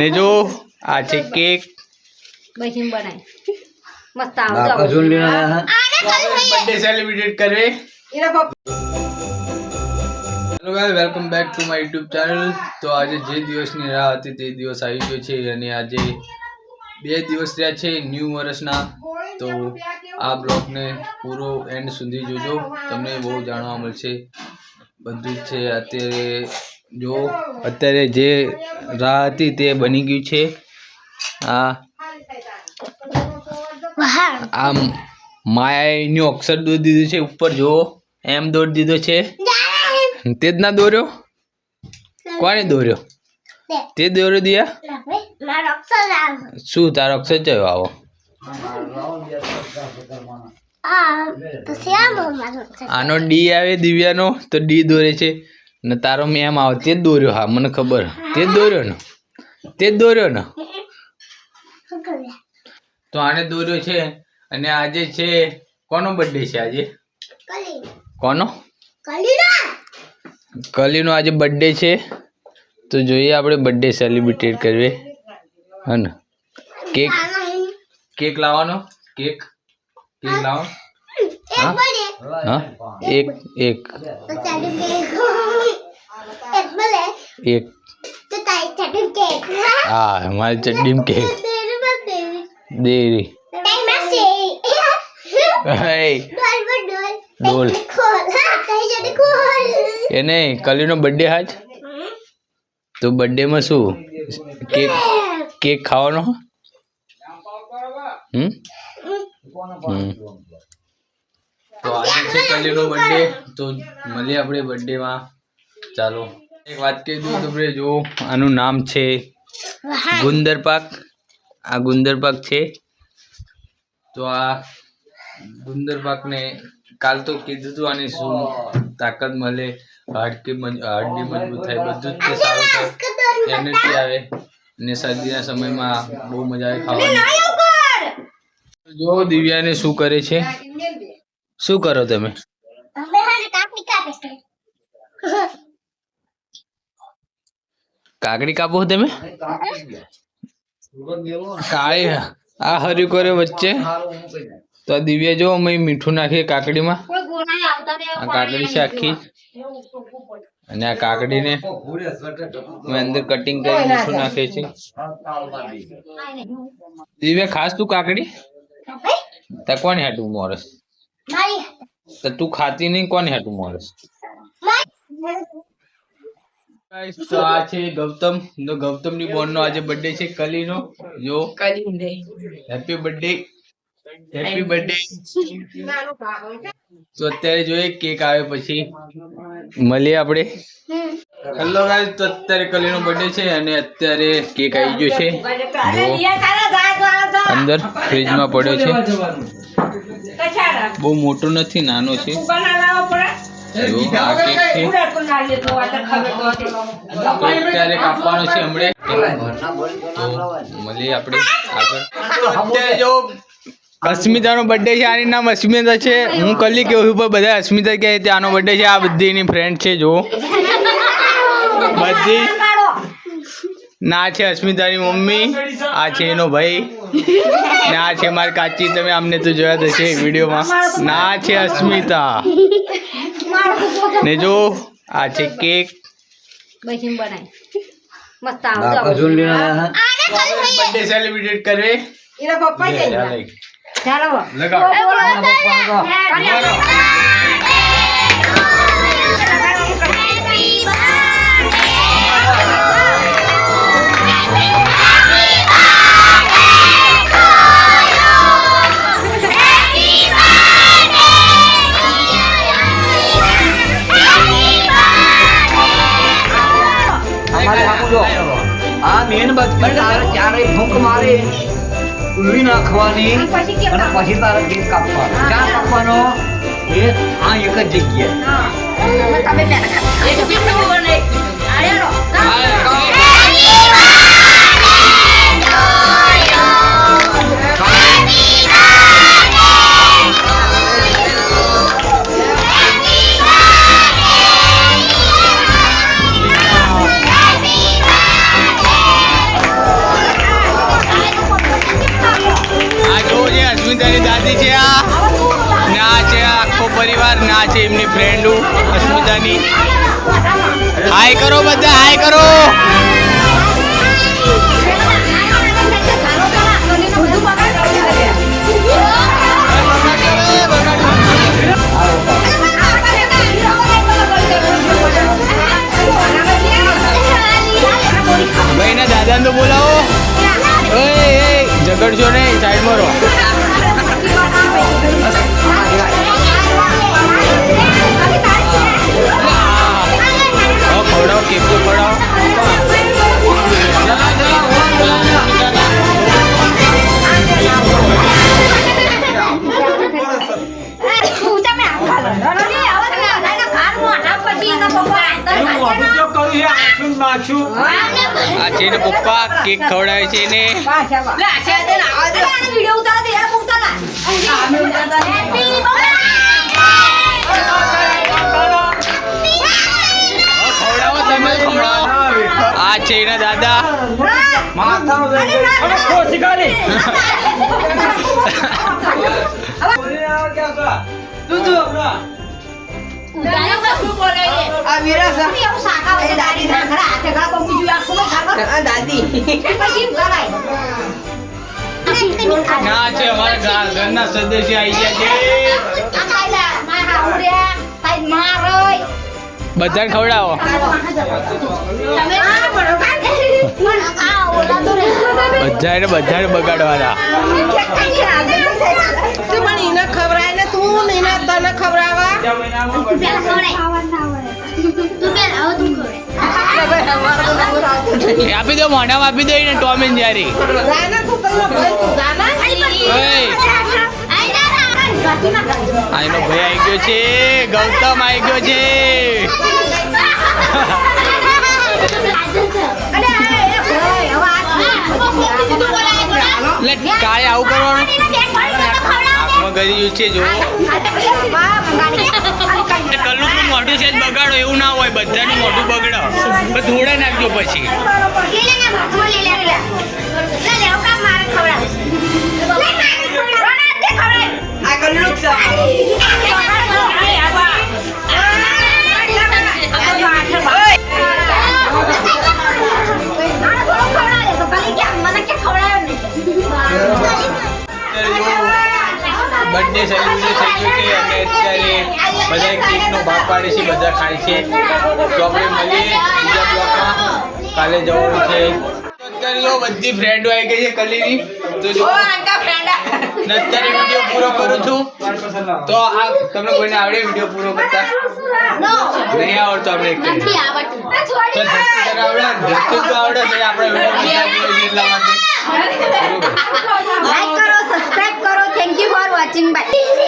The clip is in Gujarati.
ને જો આ છે કેક બહીમ બનાય મસ્ત આવજો બર્થડે સેલિબ્રેટ કરવે hello guys welcome back to my YouTube channel. તો આજે જે દિવસની રાહ હતી તે દિવસ આવી ગયો છે અને આજે 2 દિવસ રહ્યા છે ન્યૂ વર્ષના। તો આ બ્લોગને પૂરો એન્ડ સુધી જોજો, તમને બહુ જાણવા મળશે બધું છે। અત્યારે જે રાહ હતી તે બની ગયું છે। આમ માયાનું અક્ષર દોરી દીધું છે ઉપર, જો એમ દોરી દીધો છે। તે જ ના દોર્યો, કોને દોર્યો? તે દોર્યો દિયા? શું તારો અક્ષર કયો આવો? આનો ડી આવે દિવ્યાનો, તો ડી દોરે છે ને તારો એમ આવે તે જ દોર્યો। હા મને ખબર, તે જ દોર્યો ને, તે જ દોર્યો ને। તો આને દોર્યો છે અને આજે છે કોનો બર્થડે છે? આજે કોનો? કલીનો આજે બર્થડે છે। તો જોઈએ આપણે બર્થડે સેલિબ્રેટ કરીએ હે ને। કેક લાવવાનો, કેક લાવો। હા એક હા મારી ચડ્ડીમાં કેક દેરી ડોલ એ નહીં, કલીનો બર્થડે આજ, તો બર્થડે માં શું કેક ખાવાનો? તો આજે છે કલીનો બર્થડે, તો મળીએ આપણે બર્થડે માં। ચાલો એક વાત કહી દઉં તમને, જો આનું નામ છે ગુંદર પાક। આ ગુંદર પાક છે। તો આ ગુંદર પાક ને કાલ તો કીધું તું આની શું તાકાત મળે, હાડકી મજબૂત થાય, બધું જ સારું થાય, એનર્જી આવે અને શરદીના સમયમાં બહુ મજા આવે ખાવાની। જો દિવ્યાને શું કરે છે? શું કરો તમે? કાકડી કાપો તમે? કાળી આ હર્યું કરે વચ્ચે। તો દિવ્યા જો અમે મીઠું નાખીએ કાકડીમાં, આ કાકડી છે આખી, અને આ કાકડીને અંદર કટિંગ કરી મીઠું નાખે છે। દિવ્યા ખાસ તું કાકડી તા કોને હાટું મોરસ? તો તું ખાતી નહીં, કોને હાટું મોરસ? તો આ છે ગૌતમ, તો ગૌતમ ની બોન નો આજે બર્થડે છે કલીનો। જો હેપી બર્થડે, હેપી બર્થડે। તો અત્યારે જોઈએ કેક આવે પછી મળીએ આપણે। હેલો ગાઈસ, તો અત્યારે કલીનો બર્થડે છે અને અત્યારે કેક આવી ગયો છે, અંદર ફ્રીજમાં પડ્યો છે। બહુ મોટો નથી, નાનો છે। જો આ કેક છે, તો અત્યારે કાપવાનો છે હમણે। તો મળીએ આપણે આગળ। અત્યારે જો અસ્મિતાનો બર્થડે છે, આની નામ અસ્મિતા છે, હું કલી કેવું છું પણ બધા અસ્મિતા કહે છે। આનો બર્થડે છે, આ બધી એની ફ્રેન્ડ છે, જો બધી ના છે અસ્મિતાની મમ્મી, આ છે એનો ભાઈ, ને આ છે મારી કાચી, તમે આમને તો જોયા તો છે વિડીયોમાં, ના છે અસ્મિતા ને જો આ છે કેક બહીમ બનાય મસ્ત આવજો બર્થડે સેલિબ્રેટ કરવે ચાલો લગાવો। આ મેન બચપન ચારે ભૂખ મારે ઉલવી નાખવાની અને પછી તારે કેક કાપવાનો। ક્યાં કાપવાનો? એ આ એક જ જગ્યાએ પરિવાર ના છે એમની ફ્રેન્ડો અસ્મિતાની. હાય કરો બધા, હાય કરો. ભાઈના દાદાને તો બોલાવો. ઓય ઝઘડજો નહીં, સાઈડમાં રહો. ખવડાવો, કેક તો ખવડાવો. આ છે ને પપ્પા કેક ખવડાવે છે ને. ખવડાવો તમે, ખવડાવો. આ છે એના દાદા. ના છે અમારા ઘરના સદસ્ય આવી ગયા છે. બધાને ખવડાવો. બધાને બગાડવાના. આપી દો, મોઢામાં આપી દો ને ટોમ એન્ડ જેરી. આ એનો ભાઈ આવી ગયો છે, ગૌતમ આવી ગયો છે. કાળે આવું કરવાનું આંખમાં ગરી ગયું છે. જો કલ્લુનું મોઢું છે જ બગાડો એવું ના હોય, બધાનું મોઢું બગડો પણ થોડા નાખજો પછી. બર્થડે સેલિબ્રેટ થઈ ગયું છે અને અત્યારે બધા કેકનો ભાગ પાડે છે, બધા ખાય છે. તો આપણે મળીએ બીજા બ્લોગમાં. કાલે જવાનું છે. અત્યારે જો બધી ફ્રેન્ડો આવી ગઈ છે કલીની. તો જો અત્યારે વિડીયો પૂરો કરું છું. તો આ તમને કોઈને આવડે વિડીયો પૂરો કરતા? નહીં આવડતો આપણે. તો ધરતી તો આવડે છે આપણે વિડીયો એટલા માટે. લાઈક કરો, સબસ્ક્રાઇબ કરો. Thank you for watching. By.